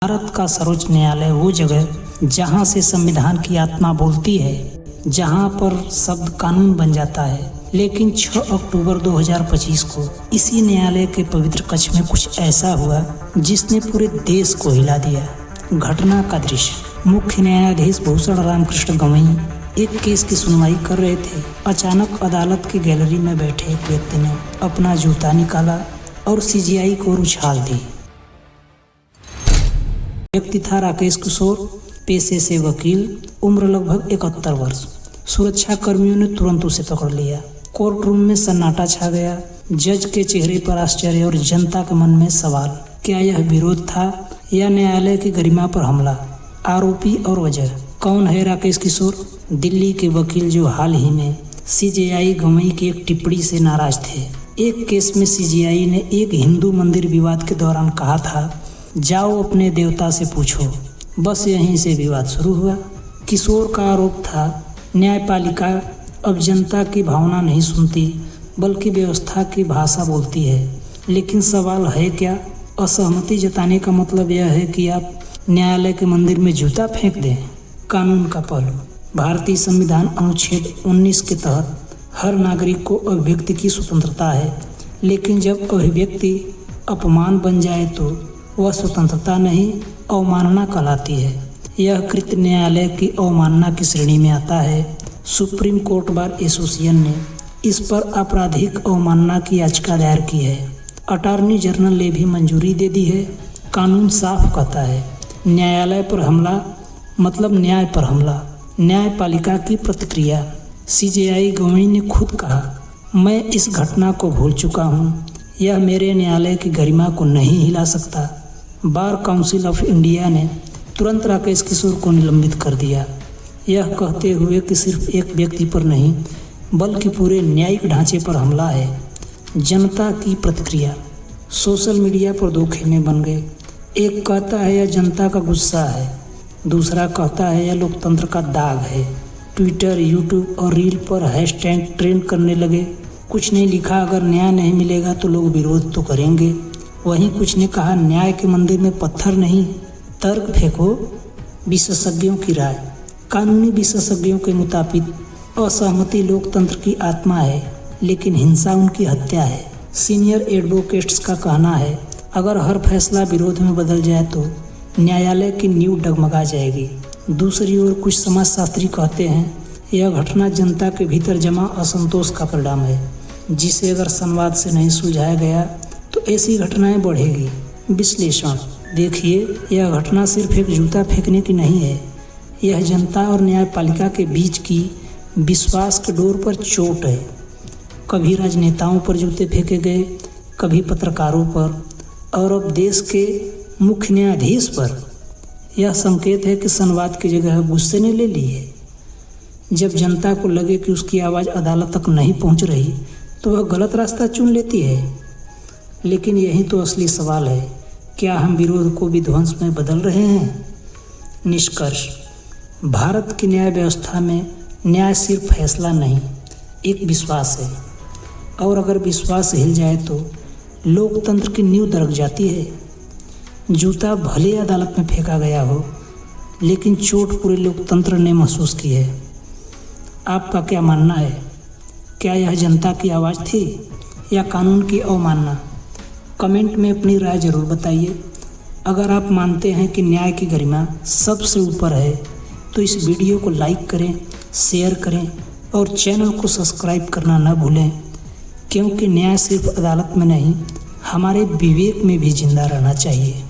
भारत का सर्वोच्च न्यायालय वो जगह जहां से संविधान की आत्मा बोलती है, जहां पर शब्द कानून बन जाता है। लेकिन 6 अक्टूबर 2025 को इसी न्यायालय के पवित्र कक्ष में कुछ ऐसा हुआ जिसने पूरे देश को हिला दिया। घटना का दृश्य, मुख्य न्यायाधीश भूषण रामकृष्ण गवई एक केस की सुनवाई कर रहे थे। अचानक अदालत की गैलरी में बैठे एक व्यक्ति ने अपना जूता निकाला और सीजीआई को उछाल दी। व्यक्ति था राकेश किशोर, पेशे से वकील, उम्र लगभग 71 वर्ष। सुरक्षा कर्मियों ने तुरंत उसे पकड़ लिया। कोर्ट रूम में सन्नाटा छा गया। जज के चेहरे पर आश्चर्य और जनता के मन में सवाल, क्या यह विरोध था या न्यायालय की गरिमा पर हमला? आरोपी और वजह, कौन है राकेश किशोर? दिल्ली के वकील जो हाल ही में सीजेआई गवई की एक टिप्पणी से नाराज थे। एक केस में सीजेआई ने एक हिंदू मंदिर विवाद के दौरान कहा था, जाओ अपने देवता से पूछो। बस यहीं से विवाद शुरू हुआ। किशोर का आरोप था, न्यायपालिका अब जनता की भावना नहीं सुनती बल्कि व्यवस्था की भाषा बोलती है। लेकिन सवाल है क्या? असहमति जताने का मतलब यह है कि आप न्यायालय के मंदिर में जूता फेंक दें। कानून का पहलू, भारतीय संविधान अनुच्छेद 19 के तहत हर नागरिक को अभिव्यक्ति की स्वतंत्रता है। लेकिन जब अभिव्यक्ति अपमान बन जाए तो वह स्वतंत्रता नहीं, अवमानना कहलाती है। यह कृत्य न्यायालय की अवमानना की श्रेणी में आता है। सुप्रीम कोर्ट बार एसोसिएशन ने इस पर आपराधिक अवमानना की याचिका दायर की है। अटॉर्नी जनरल ने भी मंजूरी दे दी है। कानून साफ कहता है, न्यायालय पर हमला मतलब न्याय पर हमला। न्यायपालिका की प्रतिक्रिया, सीजेआई गवई ने खुद कहा, मैं इस घटना को भूल चुका हूँ। यह मेरे न्यायालय की गरिमा को नहीं हिला सकता। बार काउंसिल ऑफ इंडिया ने तुरंत राकेश किशोर को निलंबित कर दिया, यह कहते हुए कि सिर्फ एक व्यक्ति पर नहीं बल्कि पूरे न्यायिक ढांचे पर हमला है। जनता की प्रतिक्रिया, सोशल मीडिया पर दो खेमे बन गए। एक कहता है यह जनता का गुस्सा है, दूसरा कहता है यह लोकतंत्र का दाग है। ट्विटर, यूट्यूब और रील पर हैशटैग ट्रेंड करने लगे। कुछ ने लिखा, अगर न्याय नहीं मिलेगा तो लोग विरोध तो करेंगे। वहीं कुछ ने कहा, न्याय के मंदिर में पत्थर नहीं, तर्क फेंको। विशेषज्ञों की राय, कानूनी विशेषज्ञों के मुताबिक असहमति लोकतंत्र की आत्मा है, लेकिन हिंसा उनकी हत्या है। सीनियर एडवोकेट्स का कहना है, अगर हर फैसला विरोध में बदल जाए तो न्यायालय की नींव डगमगा जाएगी। दूसरी ओर कुछ समाजशास्त्री कहते हैं, यह घटना जनता के भीतर जमा असंतोष का परिणाम है, जिसे अगर संवाद से नहीं सुलझाया गया तो ऐसी घटनाएं बढ़ेगी। विश्लेषण, देखिए, यह घटना सिर्फ एक जूता फेंकने की नहीं है, यह जनता और न्यायपालिका के बीच की विश्वास के डोर पर चोट है। कभी राजनेताओं पर जूते फेंके गए, कभी पत्रकारों पर, और अब देश के मुख्य न्यायाधीश पर। यह संकेत है कि संवाद की जगह गुस्से ने ले ली है। जब जनता को लगे कि उसकी आवाज़ अदालत तक नहीं पहुंच रही तो वह गलत रास्ता चुन लेती है। लेकिन यही तो असली सवाल है, क्या हम विरोध को विध्वंस में बदल रहे हैं? निष्कर्ष, भारत की न्याय व्यवस्था में न्याय सिर्फ फैसला नहीं, एक विश्वास है। और अगर विश्वास हिल जाए तो लोकतंत्र की नींव दरक जाती है। जूता भले अदालत में फेंका गया हो, लेकिन चोट पूरे लोकतंत्र ने महसूस की है। आपका क्या मानना है? क्या यह जनता की आवाज़ थी या कानून की अवमानना? कमेंट में अपनी राय जरूर बताइए। अगर आप मानते हैं कि न्याय की गरिमा सबसे ऊपर है तो इस वीडियो को लाइक करें, शेयर करें और चैनल को सब्सक्राइब करना न भूलें, क्योंकि न्याय सिर्फ अदालत में नहीं, हमारे विवेक में भी जिंदा रहना चाहिए।